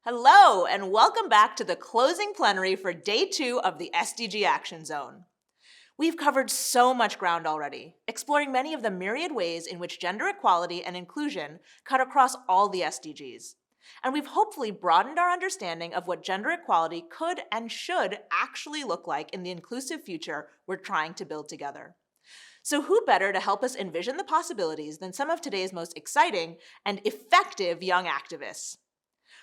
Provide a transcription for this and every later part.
Hello, and welcome back to the closing plenary for day 2 of the SDG Action Zone. We've covered so much ground already, exploring many of the myriad ways in which gender equality and inclusion cut across all the SDGs. And we've hopefully broadened our understanding of what gender equality could and should actually look like in the inclusive future we're trying to build together. So who better to help us envision the possibilities than some of today's most exciting and effective young activists?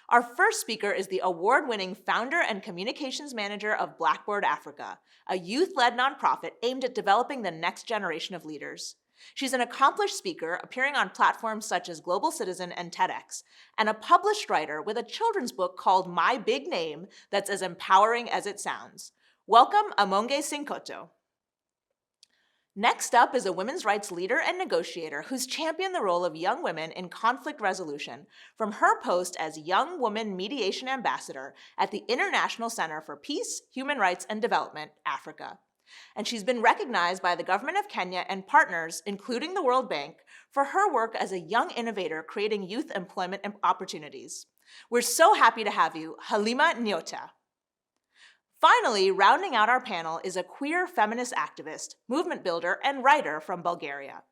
Our first speaker is the award-winning founder and communications manager of Blackboard Africa, a youth-led nonprofit aimed at developing the next generation of leaders. She's an accomplished speaker appearing on platforms such as Global Citizen and TEDx, and a published writer with a children's book called My Big Name that's as empowering as it sounds. Welcome, Amonge Sinkoto. Next up is a women's rights leader and negotiator who's championed the role of young women in conflict resolution from her post as Young Woman Mediation Ambassador at the International Center for Peace, Human Rights and Development, Africa. And she's been recognized by the government of Kenya and partners, including the World Bank, for her work as a young innovator creating youth employment opportunities. We're so happy to have you, Halima Nyota. Finally, rounding out our panel is a queer feminist activist, movement builder, and writer from Bulgaria.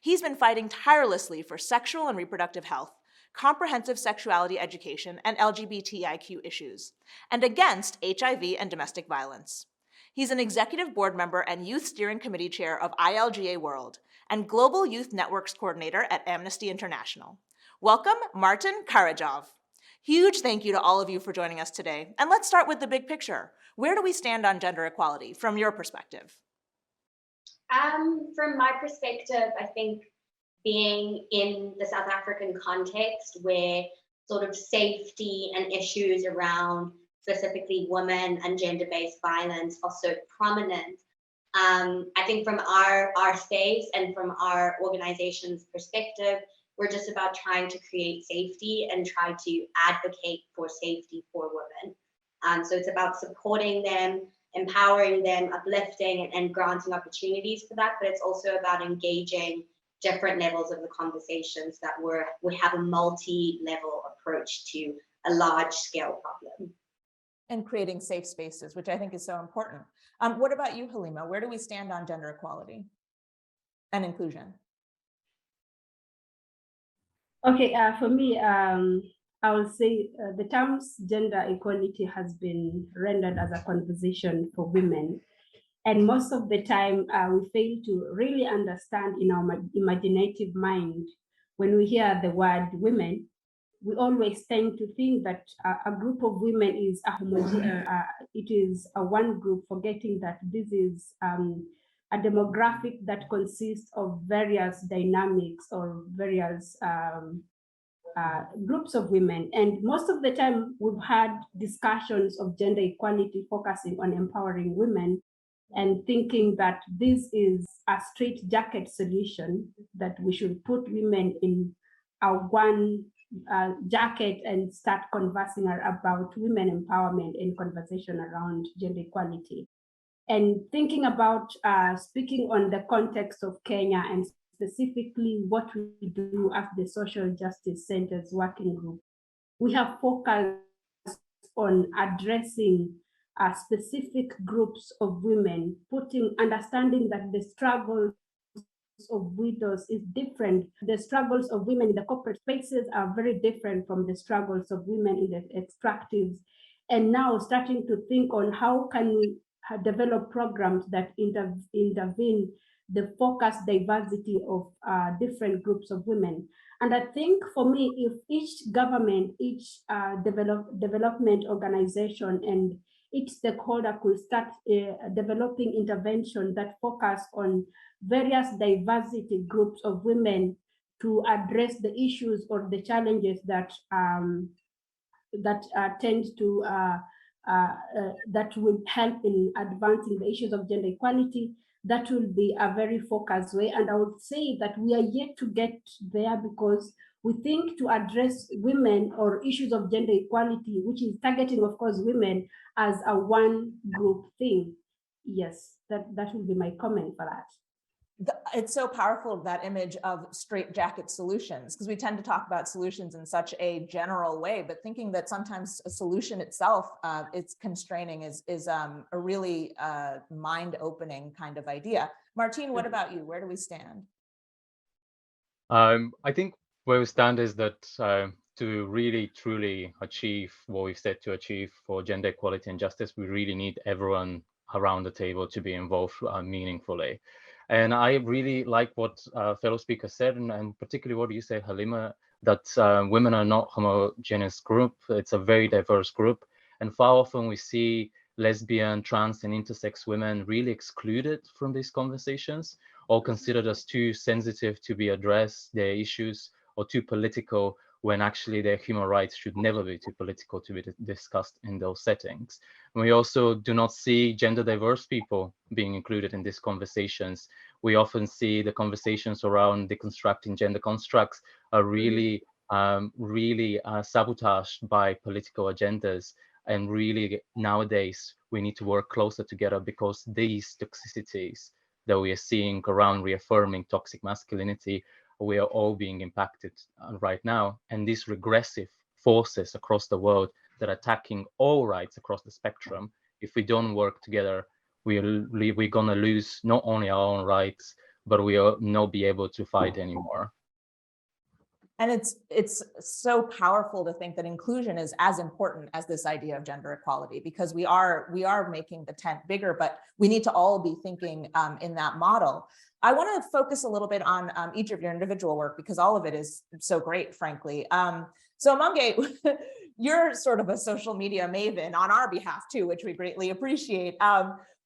He's been fighting tirelessly for sexual and reproductive health, comprehensive sexuality education, and LGBTIQ issues, and against HIV and domestic violence. He's an executive board member and youth steering committee chair of ILGA World, and global youth networks coordinator at Amnesty International. Welcome, Martin Karajov. Huge thank you to all of you for joining us today. And let's start with the big picture. Where do we stand on gender equality from your perspective? From my perspective, I think being in the South African context where sort of safety and issues around specifically women and gender-based violence are so prominent, I think from our space and from our organization's perspective, we're just about trying to create safety and try to advocate for safety for women. So it's about supporting them, empowering them, uplifting and granting opportunities for that, but it's also about engaging different levels of the conversations that we have a multi-level approach to a large-scale problem. And creating safe spaces, which I think is so important. What about you, Halima? Where do we stand on gender equality and inclusion? Okay, for me, I will say the terms gender equality has been rendered as a conversation for women. And most of the time, we fail to really understand in our imaginative mind, when we hear the word women, we always tend to think that a group of women is it is a one group, forgetting that this is a demographic that consists of various dynamics or various groups of women. And most of the time we've had discussions of gender equality focusing on empowering women and thinking that this is a straitjacket solution, that we should put women in a one jacket and start conversing about women empowerment and conversation around gender equality. And thinking about speaking on the context of Kenya and specifically what we do as the Social Justice Center's working group, we have focused on addressing specific groups of women, understanding that the struggles of widows is different. The struggles of women in the corporate spaces are very different from the struggles of women in the extractives. And now starting to think on how can we develop programs that intervene the focused diversity of different groups of women. And I think for me, if each government, each development organization and each stakeholder could start developing intervention that focus on various diversity groups of women to address the issues or the challenges that tend to that would help in advancing the issues of gender equality, that will be a very focused way. And I would say that we are yet to get there, because we think to address women or issues of gender equality, which is targeting, of course, women as a one group thing. Yes, that will be my comment for that. It's so powerful, that image of straitjacket solutions, because we tend to talk about solutions in such a general way, but thinking that sometimes a solution itself, it's constraining, is a really mind-opening kind of idea. Martine, what about you? Where do we stand? I think where we stand is that to really truly achieve what we've set to achieve for gender equality and justice, we really need everyone around the table to be involved meaningfully. And I really like what fellow speaker said, and particularly what you say, Halima, that women are not homogeneous group. It's a very diverse group. And far often we see lesbian, trans, and intersex women really excluded from these conversations, or considered as too sensitive to be addressed, their issues, or too political, when actually their human rights should never be too political to be discussed in those settings. And we also do not see gender diverse people being included in these conversations. We often see the conversations around deconstructing gender constructs are really, sabotaged by political agendas. And really nowadays, we need to work closer together, because these toxicities that we are seeing around reaffirming toxic masculinity, we are all being impacted right now. And these regressive forces across the world that are attacking all rights across the spectrum, if we don't work together, we're gonna lose not only our own rights, but we will not be able to fight anymore. And it's so powerful to think that inclusion is as important as this idea of gender equality, because we are making the tent bigger, but we need to all be thinking in that model. I want to focus a little bit on each of your individual work, because all of it is so great, frankly. So Mange, you're sort of a social media maven on our behalf too, which we greatly appreciate.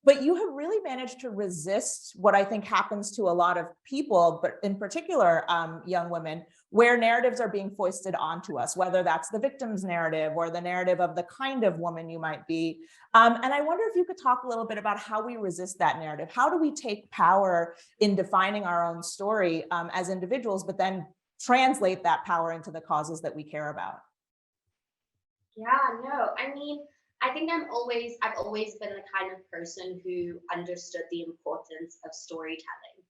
But you have really managed to resist what I think happens to a lot of people, but in particular, young women, where narratives are being foisted onto us, whether that's the victim's narrative or the narrative of the kind of woman you might be. And I wonder if you could talk a little bit about how we resist that narrative. How do we take power in defining our own story as individuals, but then translate that power into the causes that we care about? Yeah, no, I mean, I think I've always been the kind of person who understood the importance of storytelling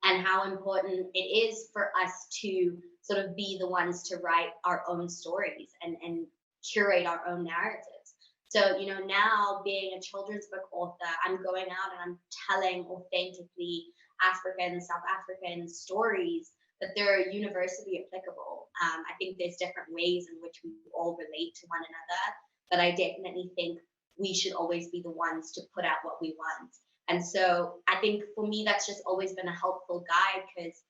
and how important it is for us to sort of be the ones to write our own stories and curate our own narratives. So, now being a children's book author, I'm going out and I'm telling authentically African, South African stories, but they're universally applicable. I think there's different ways in which we all relate to one another, but I definitely think we should always be the ones to put out what we want. And so I think for me, that's just always been a helpful guide, because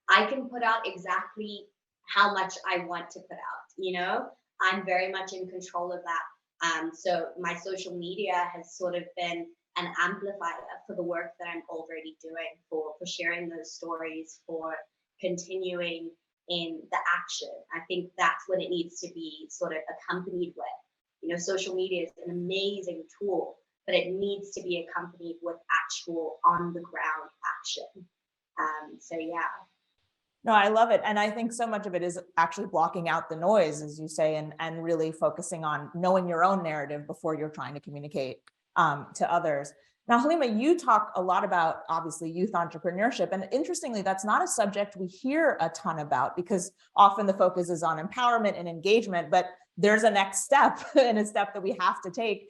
I can put out exactly how much I want to put out, I'm very much in control of that. So my social media has sort of been an amplifier for the work that I'm already doing, for sharing those stories, for continuing in the action. I think that's what it needs to be sort of accompanied with. Social media is an amazing tool, but it needs to be accompanied with actual on the ground action. So yeah. No, I love it. And I think so much of it is actually blocking out the noise, as you say, and really focusing on knowing your own narrative before you're trying to communicate to others. Now, Halima, you talk a lot about, obviously, youth entrepreneurship. And interestingly, that's not a subject we hear a ton about, because often the focus is on empowerment and engagement, but there's a next step and a step that we have to take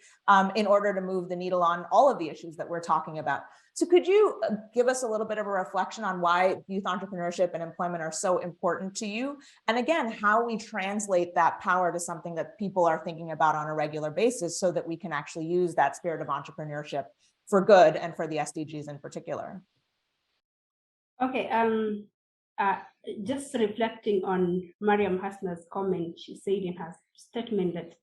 in order to move the needle on all of the issues that we're talking about. So could you give us a little bit of a reflection on why youth entrepreneurship and employment are so important to you? And again, how we translate that power to something that people are thinking about on a regular basis, so that we can actually use that spirit of entrepreneurship for good and for the SDGs in particular. Okay, just reflecting on Mariam Hasna's comment, she said in her statement that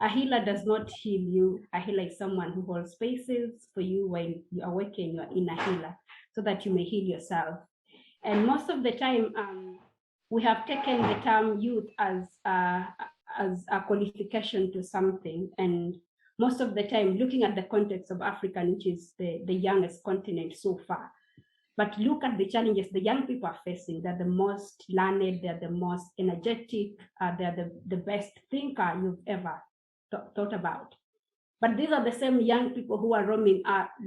a healer does not heal you. A healer is someone who holds spaces for you when you awaken your inner healer, so that you may heal yourself. And most of the time, we have taken the term youth as a qualification to something. And most of the time, looking at the context of Africa, which is the youngest continent so far, but look at the challenges the young people are facing. They're the most learned, they're the most energetic, they're the best thinker you've ever thought about. But these are the same young people who are roaming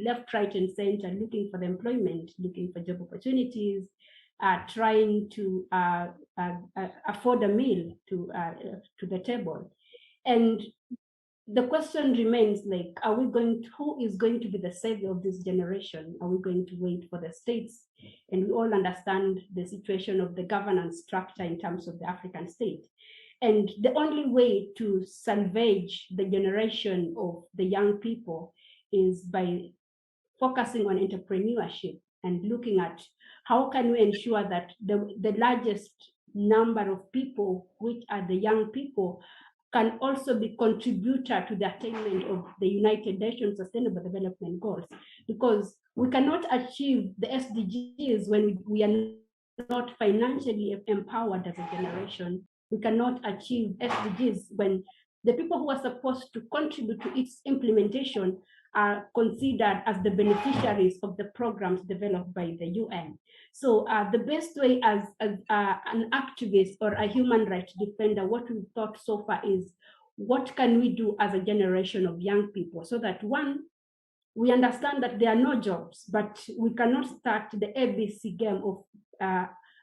left, right, and center, looking for the employment, looking for job opportunities, trying to afford a meal to the table. And the question remains, like, who is going to be the savior of this generation? Are we going to wait for the states? And we all understand the situation of the governance structure in terms of the African state. And the only way to salvage the generation of the young people is by focusing on entrepreneurship and looking at how can we ensure that the largest number of people, which are the young people, can also be contributor to the attainment of the United Nations Sustainable Development Goals. Because we cannot achieve the SDGs when we are not financially empowered as a generation. We cannot achieve SDGs when the people who are supposed to contribute to its implementation are considered as the beneficiaries of the programs developed by the UN. So the best way as an activist or a human rights defender, what we've thought so far is, what can we do as a generation of young people so that, one, we understand that there are no jobs, but we cannot start the ABC game of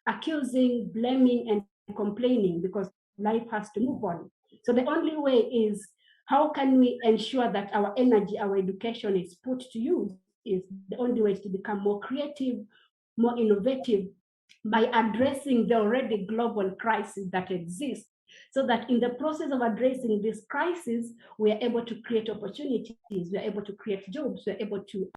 accusing, blaming, and complaining, because life has to move on. So the only way is, how can we ensure that our energy, our education is put to use? Is the only way to become more creative, more innovative, by addressing the already global crisis that exists, so that in the process of addressing this crisis, we are able to create opportunities, we are able to create jobs, we are able to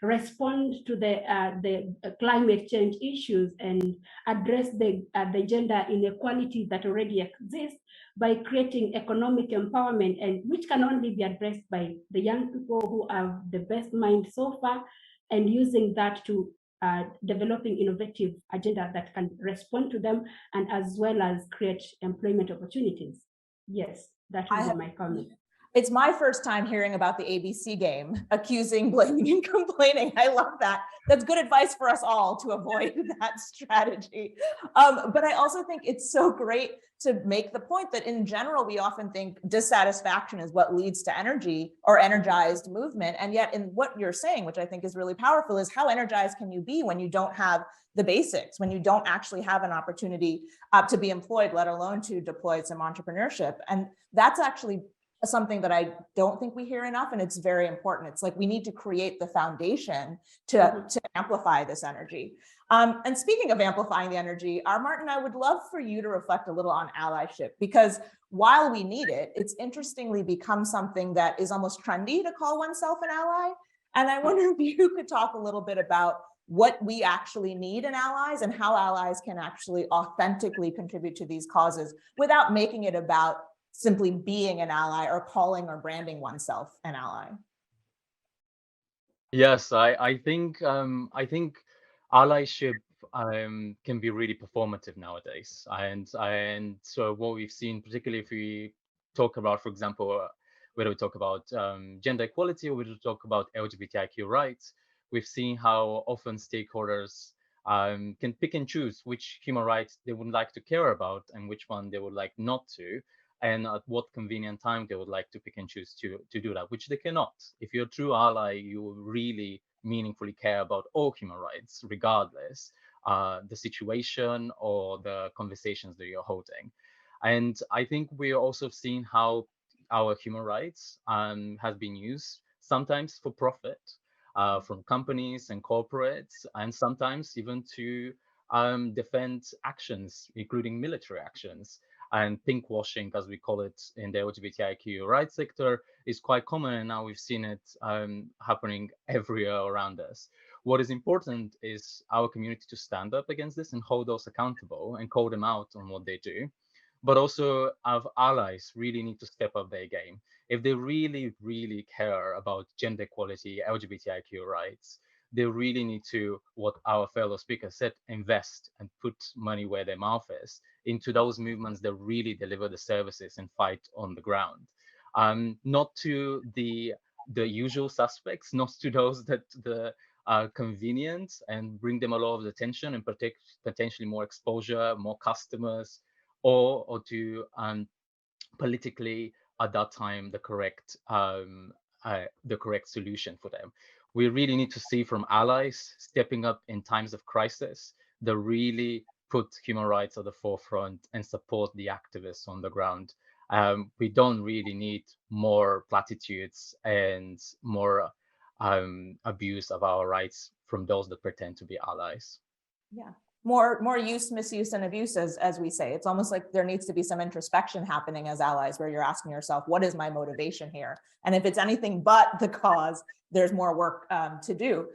respond to the climate change issues and address the gender inequality that already exists, by creating economic empowerment, and which can only be addressed by the young people who have the best mind so far, and using that to developing innovative agenda that can respond to them, and as well as create employment opportunities. Yes, that would be my comment. It's my first time hearing about the ABC game, accusing, blaming, and complaining. I love that. That's good advice for us all to avoid that strategy. But I also think it's so great to make the point that in general, we often think dissatisfaction is what leads to energy or energized movement. And yet in what you're saying, which I think is really powerful, is how energized can you be when you don't have the basics, when you don't actually have an opportunity to be employed, let alone to deploy some entrepreneurship. And that's actually something that I don't think we hear enough, and it's very important. It's like we need to create the foundation to amplify this energy. And speaking of amplifying the energy, Martin, I would love for you to reflect a little on allyship, because while we need it, it's interestingly become something that is almost trendy to call oneself an ally. And I wonder if you could talk a little bit about what we actually need in allies and how allies can actually authentically contribute to these causes without making it about simply being an ally or calling or branding oneself an ally. Yes, I think allyship can be really performative nowadays, and so what we've seen, particularly if we talk about, for example, whether we talk about gender equality or whether we talk about LGBTIQ rights, we've seen how often stakeholders can pick and choose which human rights they would like to care about and which one they would like not to, and at what convenient time they would like to pick and choose to do that, which they cannot. If you're a true ally, you really meaningfully care about all human rights, regardless the situation or the conversations that you're holding. And I think we're also seeing how our human rights has been used sometimes for profit from companies and corporates, and sometimes even to defend actions, including military actions. And pinkwashing, as we call it in the LGBTIQ rights sector, is quite common, and now we've seen it happening everywhere around us. What is important is our community to stand up against this and hold those accountable and call them out on what they do. But also our allies really need to step up their game. If they really, really care about gender equality, LGBTIQ rights, they really need to, what our fellow speaker said, invest and put money where their mouth is into those movements that really deliver the services and fight on the ground. Not to the usual suspects, not to those that are convenient and bring them a lot of attention and potentially more exposure, more customers, or to politically at that time the correct solution for them. We really need to see from allies stepping up in times of crisis that really put human rights at the forefront and support the activists on the ground. We don't really need more platitudes and more abuse of our rights from those that pretend to be allies. Yeah. More use, misuse, and abuse, as we say. It's almost like there needs to be some introspection happening as allies, where you're asking yourself, what is my motivation here? And if it's anything but the cause, there's more work to do.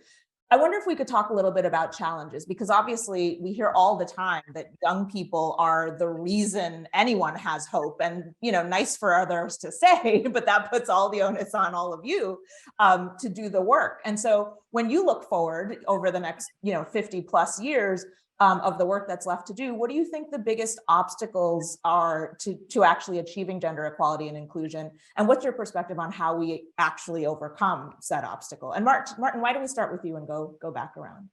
I wonder if we could talk a little bit about challenges, because obviously we hear all the time that young people are the reason anyone has hope, and nice for others to say, but that puts all the onus on all of you to do the work. And so when you look forward over the next 50 plus years of the work that's left to do, what do you think the biggest obstacles are to actually achieving gender equality and inclusion? And what's your perspective on how we actually overcome said obstacle? And Martin, why don't we start with you and go back around?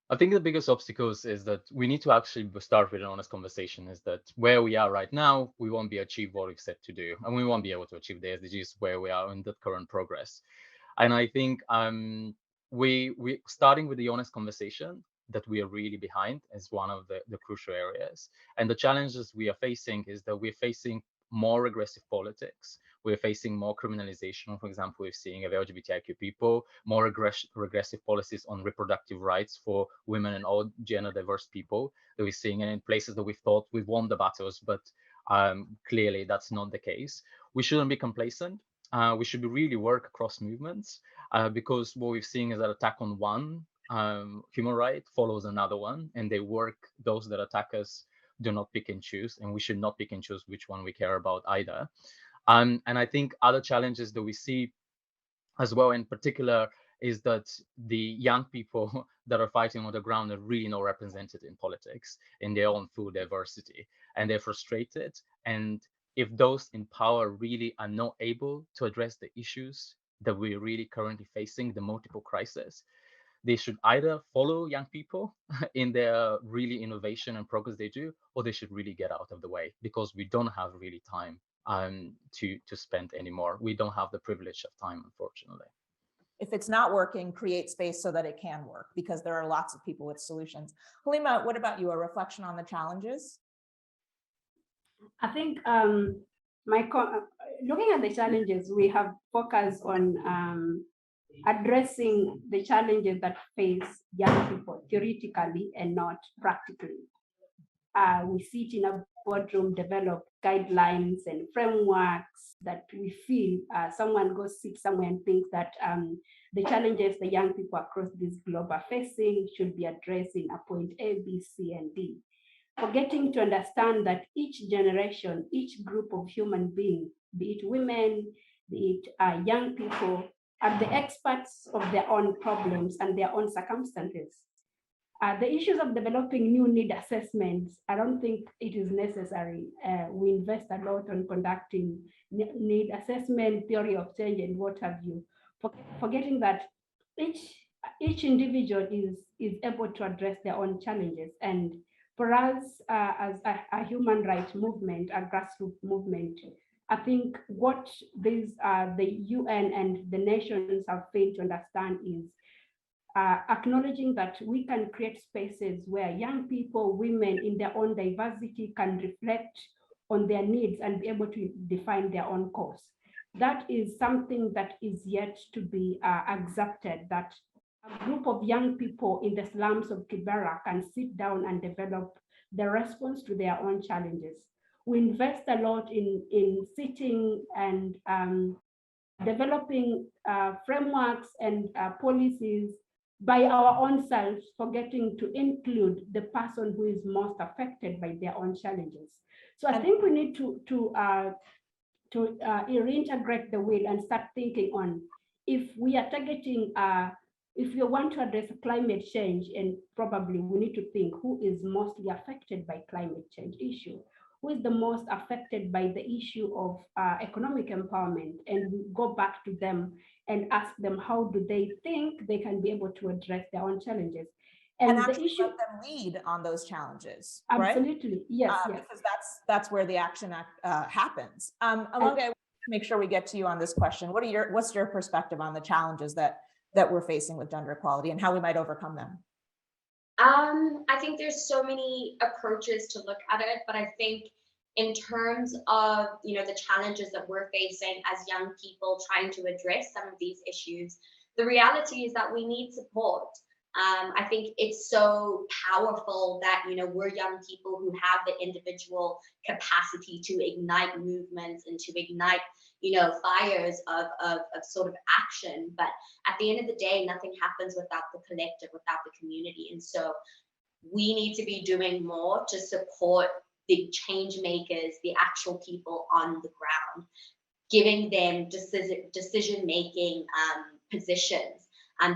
I think the biggest obstacles is that we need to actually start with an honest conversation, is that where we are right now, we won't be achieve what we've set to do, and we won't be able to achieve the SDGs where we are in the current progress. And I think we starting with the honest conversation that we are really behind is one of the crucial areas. And the challenges we are facing is that we're facing more regressive politics. We're facing more criminalization, for example, we're seeing of LGBTIQ people, more regressive policies on reproductive rights for women and all gender diverse people that we're seeing, and in places that we thought we've won the battles, but clearly that's not the case. We shouldn't be complacent. We should really work across movements because what we've seen is that attack on one human right follows another one, and they work. Those that attack us do not pick and choose, and we should not pick and choose which one we care about either. And I think other challenges that we see as well in particular is that the young people that are fighting on the ground are really not represented in politics in their own full diversity, and they're frustrated. And if those in power really are not able to address the issues that we're really currently facing, the multiple crises, they should either follow young people in their really innovation and progress they do, or they should really get out of the way, because we don't have really time to spend anymore. We don't have the privilege of time, unfortunately. If it's not working, create space so that it can work, because there are lots of people with solutions. Halima, what about you? A reflection on the challenges? I think looking at the challenges, we have focused on addressing the challenges that face young people theoretically and not practically. We sit in a boardroom, develop guidelines and frameworks that we feel someone goes sit somewhere and thinks that the challenges the young people across this globe are facing should be addressed in a point A, B, C, and D. Forgetting to understand that each generation, each group of human beings, be it women, be it young people, are the experts of their own problems and their own circumstances. The issues of developing new need assessments, I don't think it is necessary. We invest a lot on conducting need assessment, theory of change, and what have you, forgetting that each individual is able to address their own challenges. And for us, as a human rights movement, a grassroots movement, I think what the UN and the nations have failed to understand is acknowledging that we can create spaces where young people, women in their own diversity can reflect on their needs and be able to define their own course. That is something that is yet to be accepted, that a group of young people in the slums of Kibera can sit down and develop the response to their own challenges. We invest a lot in sitting and developing frameworks and policies by our own selves, forgetting to include the person who is most affected by their own challenges. So I think we need to reintegrate the wheel and start thinking on, if we are targeting, if you want to address climate change, and probably we need to think who is mostly affected by climate change issue, who is the most affected by the issue of economic empowerment, and we go back to them and ask them how do they think they can be able to address their own challenges. and the actually issue, let them lead on those challenges, right? absolutely, yes, yes. Because that's where the action happens. Amonge, I want to make sure we get to you on this question. What's your perspective on the challenges that we're facing with gender equality and how we might overcome them? I think there's so many approaches to look at it, but I think in terms of, you know, the challenges that we're facing as young people trying to address some of these issues, the reality is that we need support. I think it's so powerful that, you know, we're young people who have the individual capacity to ignite movements and to ignite, you know, fires of sort of action. But at the end of the day, nothing happens without the collective, without the community. And so we need to be doing more to support the change makers, the actual people on the ground, giving them decision making positions,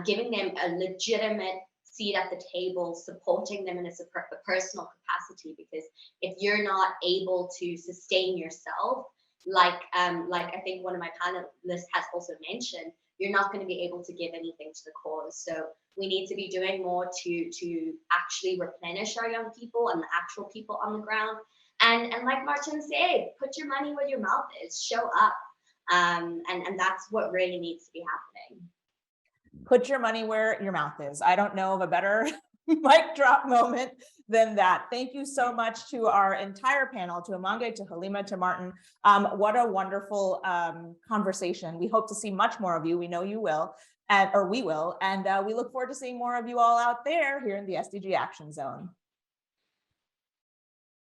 giving them a legitimate seat at the table, supporting them in a personal capacity. Because if you're not able to sustain yourself, like I think one of my panelists has also mentioned, you're not going to be able to give anything to the cause. So we need to be doing more to actually replenish our young people and the actual people on the ground. And like Martin said, put your money where your mouth is, show up. And that's what really needs to be happening. Put your money where your mouth is. I don't know of a better mic drop moment than that. Thank you so much to our entire panel, to Amonge, to Halima, to Martin. What a wonderful conversation. We hope to see much more of you. We know you will, or we will. And we look forward to seeing more of you all out there here in the SDG Action Zone.